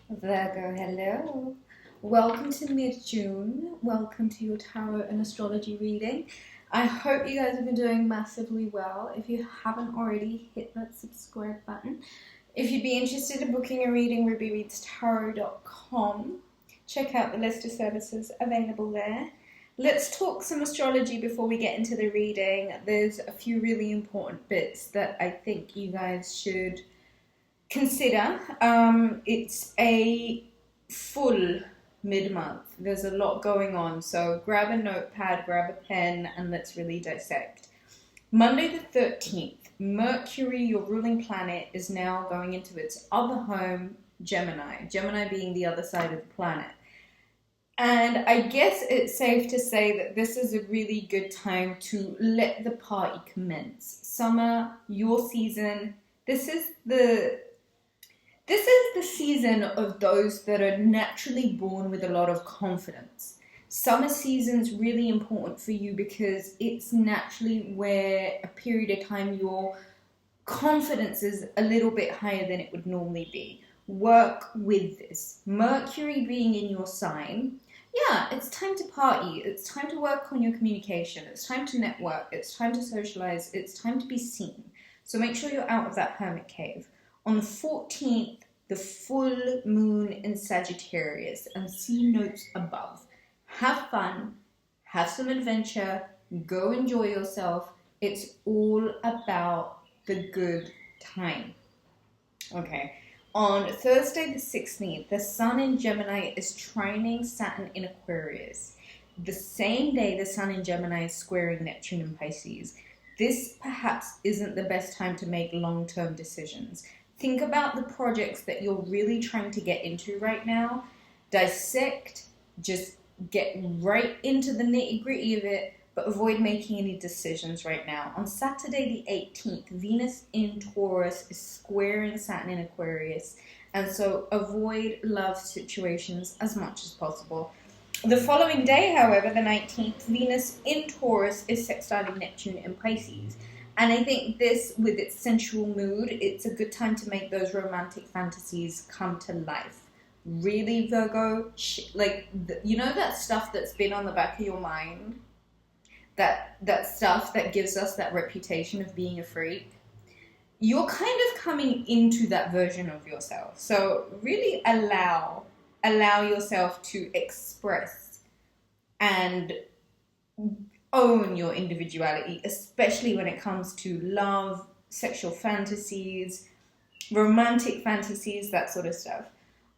Virgo, hello. Welcome to mid-June. Welcome to your tarot and astrology reading. I hope you guys have been doing massively well. If you haven't already, hit that subscribe button. If you'd be interested in booking a reading, rubyreadstarot.com. Check out the list of services available there. Let's talk some astrology before we get into the reading. There's a few really important bits that I think you guys should consider. It's a full mid-month. There's a lot going on, so grab a notepad, grab a pen, and let's really dissect. Monday the 13th, Mercury, your ruling planet, is now going into its other home, Gemini. Gemini being the other side of the planet. And I guess it's safe to say that this is a really good time to let the party commence. Summer, your season. This is the season of those that are naturally born with a lot of confidence. Summer season's really important for you because it's naturally where a period of time your confidence is a little bit higher than it would normally be. Work with this. Mercury being in your sign, yeah, it's time to party. It's time to work on your communication. It's time to network. It's time to socialize. It's time to be seen. So make sure you're out of that hermit cave. On the 14th, the full moon in Sagittarius, and see notes above. Have fun, have some adventure, go enjoy yourself. It's all about the good time. Okay, on Thursday the 16th, the Sun in Gemini is trining Saturn in Aquarius. The same day the Sun in Gemini is squaring Neptune in Pisces. This perhaps isn't the best time to make long-term decisions. Think about the projects that you're really trying to get into right now. Dissect, just get right into the nitty-gritty of it, but avoid making any decisions right now. On Saturday the 18th, Venus in Taurus is squaring Saturn in Aquarius, and so avoid love situations as much as possible. The following day, however, the 19th, Venus in Taurus is sextiling Neptune in Pisces. And I think this, with its sensual mood, it's a good time to make those romantic fantasies come to life. Really, Virgo? You know that stuff that's been on the back of your mind? That stuff that gives us that reputation of being a freak? You're kind of coming into that version of yourself. So really allow yourself to express and own your individuality, especially when it comes to love, sexual fantasies, romantic fantasies, that sort of stuff.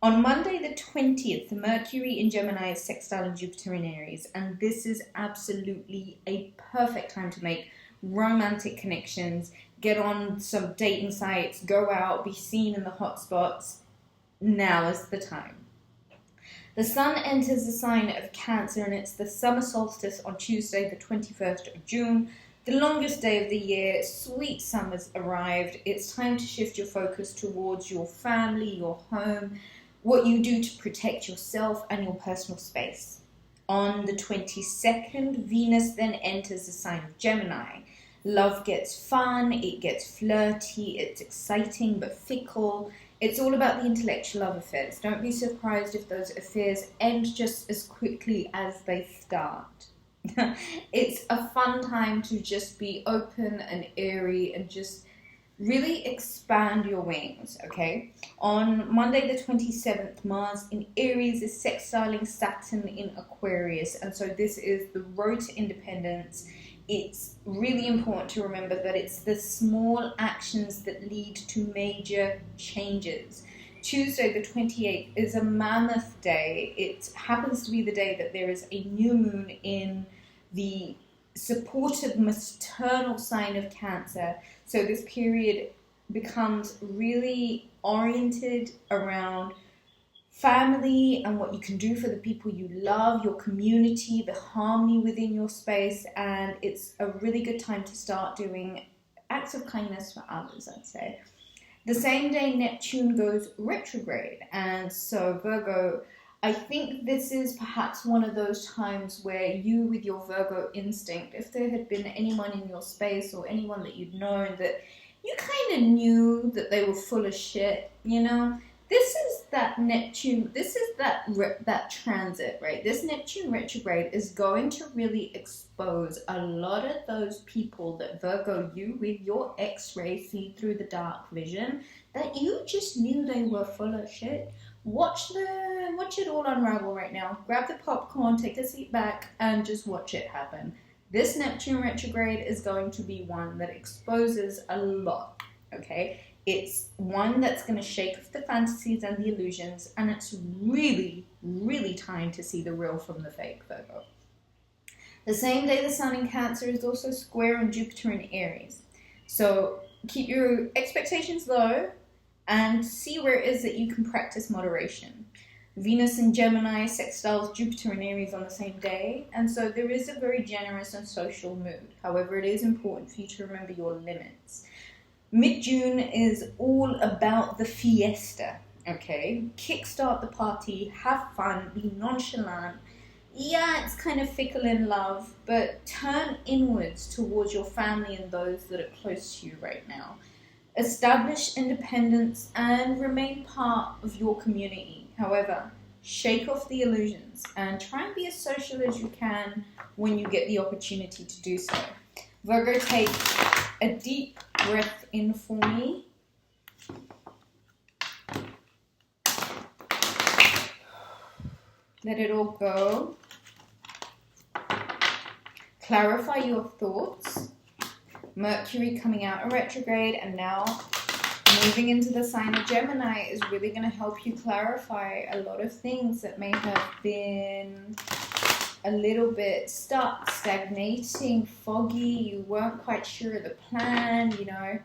On Monday the 20th, Mercury in Gemini is sextiling Jupiter in Aries, and this is absolutely a perfect time to make romantic connections, get on some dating sites, go out, be seen in the hot spots. Now is the time. The Sun enters the sign of Cancer, and it's the summer solstice on Tuesday, the 21st of June, the longest day of the year. Sweet summer's arrived. It's time to shift your focus towards your family, your home, what you do to protect yourself and your personal space. On the 22nd, Venus then enters the sign of Gemini. Love gets fun, it gets flirty, it's exciting but fickle. It's all about the intellectual love affairs. Don't be surprised if those affairs end just as quickly as they start. It's a fun time to just be open and airy and just really expand your wings, okay? On Monday the 27th, Mars in Aries is sextiling Saturn in Aquarius, and so this is the road to independence. It's really important to remember that it's the small actions that lead to major changes. Tuesday the 28th is a mammoth day. It happens to be the day that there is a new moon in the supportive maternal sign of Cancer. So this period becomes really oriented around family and what you can do for the people you love, your community, the harmony within your space, and it's a really good time to start doing acts of kindness for others, I'd say. The same day, Neptune goes retrograde, and so Virgo, I think this is perhaps one of those times where you, with your Virgo instinct, if there had been anyone in your space or anyone that you'd known that you kind of knew that they were full of shit, you know, This is that Neptune, this is that transit, right? This Neptune retrograde is going to really expose a lot of those people that Virgo, you with your X-ray see through the dark vision, that you just knew they were full of shit. Watch it all unravel right now. Grab the popcorn, take a seat back, and just watch it happen. This Neptune retrograde is going to be one that exposes a lot, okay? It's one that's going to shake off the fantasies and the illusions, and it's really, really time to see the real from the fake, Virgo. The same day the Sun in Cancer is also square on Jupiter in Aries. So keep your expectations low and see where it is that you can practice moderation. Venus in Gemini sextiles Jupiter in Aries on the same day, and so there is a very generous and social mood. However, it is important for you to remember your limits. Mid-June is all about the fiesta, okay? Kickstart the party, have fun, be nonchalant. Yeah, it's kind of fickle in love, but turn inwards towards your family and those that are close to you right now. Establish independence and remain part of your community. However, shake off the illusions and try and be as social as you can when you get the opportunity to do so. Virgo, take a deep breath in for me. Let it all go. Clarify your thoughts. Mercury coming out of retrograde and now moving into the sign of Gemini is really going to help you clarify a lot of things that may have been a little bit stuck, stagnating, foggy. You weren't quite sure of the plan, you know.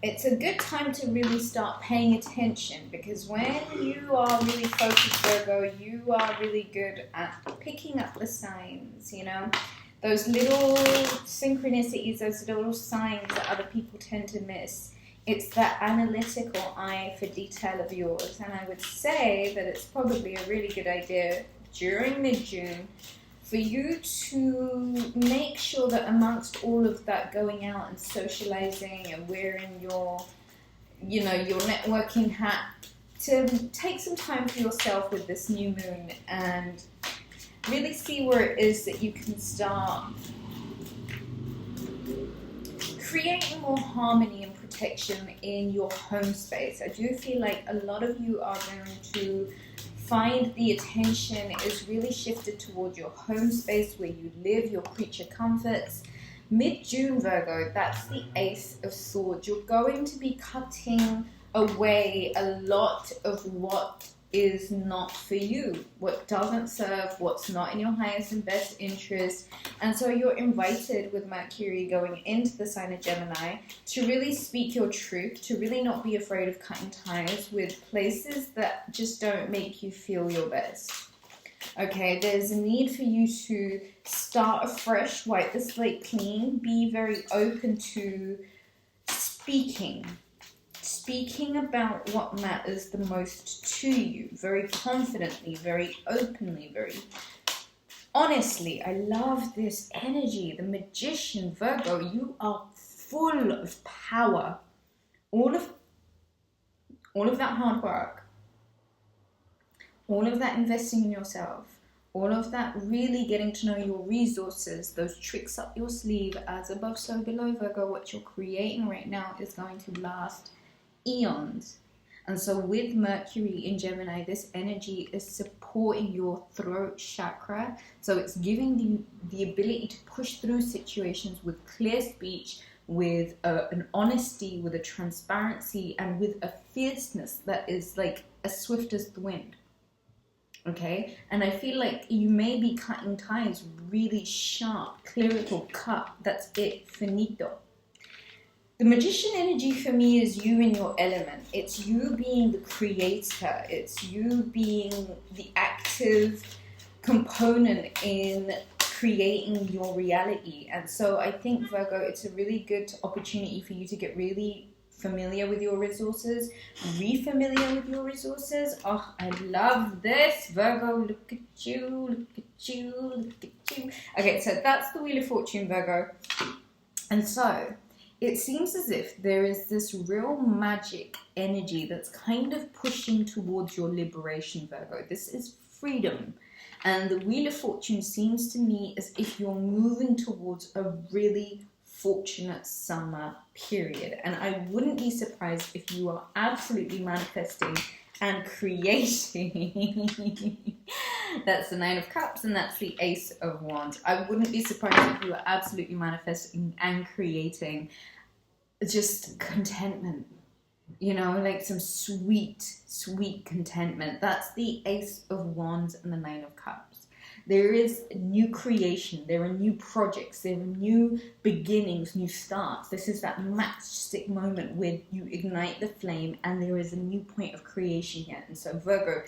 It's a good time to really start paying attention, because when you are really focused, Virgo, you are really good at picking up the signs, you know. Those little synchronicities, those little signs that other people tend to miss. It's that analytical eye for detail of yours. And I would say that it's probably a really good idea during mid-June for you to make sure that amongst all of that going out and socializing and wearing your, you know, your networking hat, to take some time for yourself with this new moon and really see where it is that you can start creating more harmony and protection in your home space. I do feel like a lot of you are going to find the attention is really shifted toward your home space where you live, your creature comforts. Mid-June, Virgo, that's the Ace of Swords. You're going to be cutting away a lot of what is not for you, what doesn't serve, what's not in your highest and best interest. And so you're invited, with Mercury going into the sign of Gemini, to really speak your truth, to really not be afraid of cutting ties with places that just don't make you feel your best. Okay, there's a need for you to start afresh, wipe the slate clean, be very open to speaking about what matters the most to you, very confidently, very openly, very honestly. I love this energy. The Magician, Virgo, you are full of power. All of that hard work, all of that investing in yourself, all of that really getting to know your resources, those tricks up your sleeve, as above so below, Virgo, what you're creating right now is going to last eons. And so with Mercury in Gemini, this energy is supporting your throat chakra. So it's giving the ability to push through situations with clear speech, with an honesty, with a transparency, and with a fierceness that is like as swift as the wind. Okay? And I feel like you may be cutting ties really sharp, clerical cut. That's it, finito. The Magician energy for me is you in your element. It's you being the creator. It's you being the active component in creating your reality. And so I think, Virgo, it's a really good opportunity for you to get really familiar with your resources, re-familiar with your resources. Oh, I love this, Virgo. Look at you, look at you, look at you. Okay, so that's the Wheel of Fortune, Virgo. And so it seems as if there is this real magic energy that's kind of pushing towards your liberation, Virgo. This is freedom. And the Wheel of Fortune seems to me as if you're moving towards a really fortunate summer period. And I wouldn't be surprised if you are absolutely manifesting and creating. That's the Nine of Cups and that's the Ace of Wands. I wouldn't be surprised if you are absolutely manifesting and creating just contentment. You know, like some sweet, sweet contentment. That's the Ace of Wands and the Nine of Cups. There is new creation. There are new projects. There are new beginnings, new starts. This is that matchstick moment where you ignite the flame and there is a new point of creation here. And so Virgo,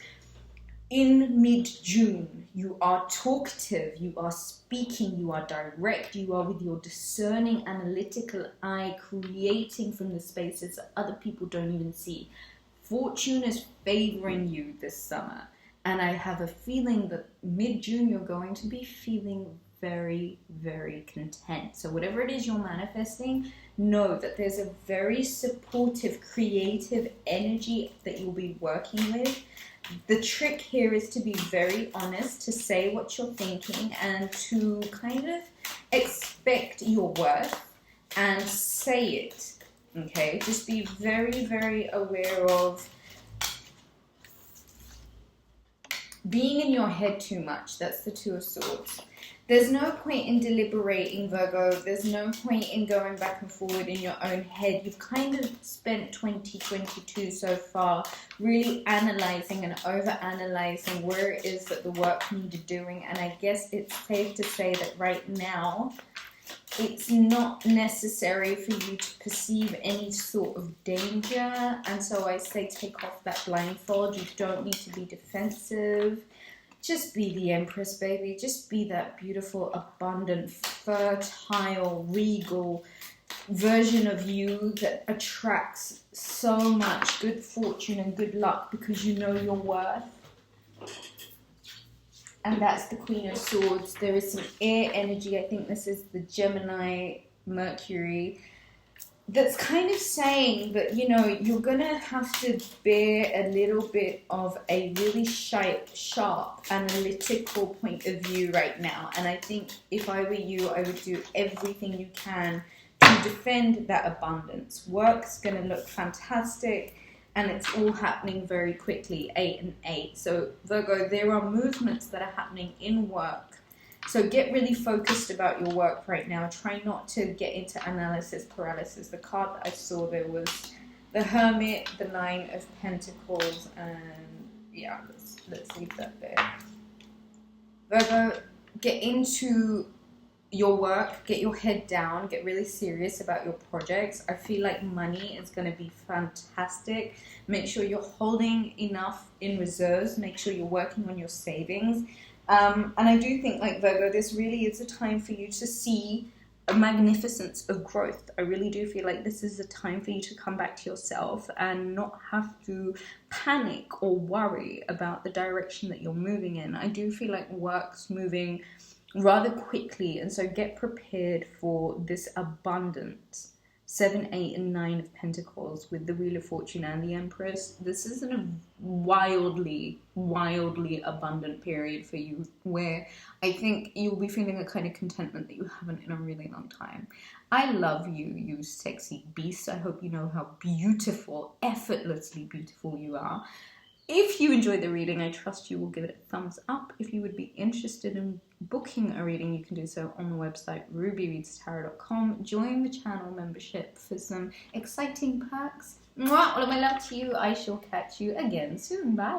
in mid-June, you are talkative, you are speaking, you are direct, you are with your discerning, analytical eye, creating from the spaces that other people don't even see. Fortune is favoring you this summer. And I have a feeling that mid-June, you're going to be feeling very, very content. So whatever it is you're manifesting, know that there's a very supportive, creative energy that you'll be working with. The trick here is to be very honest, to say what you're thinking and to kind of expect your worth and say it, okay? Just be very, very aware of being in your head too much. That's the Two of Swords. There's no point in deliberating, Virgo. There's no point in going back and forward in your own head. You've kind of spent 2022 so far really analysing and over-analysing where it is that the work needed doing. And I guess it's safe to say that right now, it's not necessary for you to perceive any sort of danger. And so I say take off that blindfold. You don't need to be defensive. Just be the Empress, baby. Just be that beautiful, abundant, fertile, regal version of you that attracts so much good fortune and good luck because you know your worth. And that's the Queen of Swords. There is some air energy. I think this is the Gemini, Mercury. That's kind of saying that, you know, you're going to have to bear a little bit of a really sharp, analytical point of view right now. And I think if I were you, I would do everything you can to defend that abundance. Work's going to look fantastic. And it's all happening very quickly, 8 and 8. So Virgo, there are movements that are happening in work. So get really focused about your work right now. Try not to get into analysis paralysis. The card that I saw there was the Hermit, the Nine of Pentacles, and yeah, let's leave that there. Virgo, get into your work, get your head down, get really serious about your projects. I feel like money is going to be fantastic. Make sure you're holding enough in reserves. Make sure you're working on your savings. And I do think, like Virgo, this really is a time for you to see a magnificence of growth. I really do feel like this is a time for you to come back to yourself and not have to panic or worry about the direction that you're moving in. I do feel like work's moving rather quickly, and so get prepared for this abundance. 7, 8, and 9 of Pentacles with the Wheel of Fortune and the Empress. This is a wildly, wildly abundant period for you where I think you'll be feeling a kind of contentment that you haven't in a really long time. I love you, you sexy beast. I hope you know how beautiful, effortlessly beautiful you are. If you enjoyed the reading, I trust you will give it a thumbs up. If you would be interested in booking a reading, you can do so on the website rubyreadstarot.com. Join the channel membership for some exciting perks. Mwah! All of my love to you. I shall catch you again soon. Bye.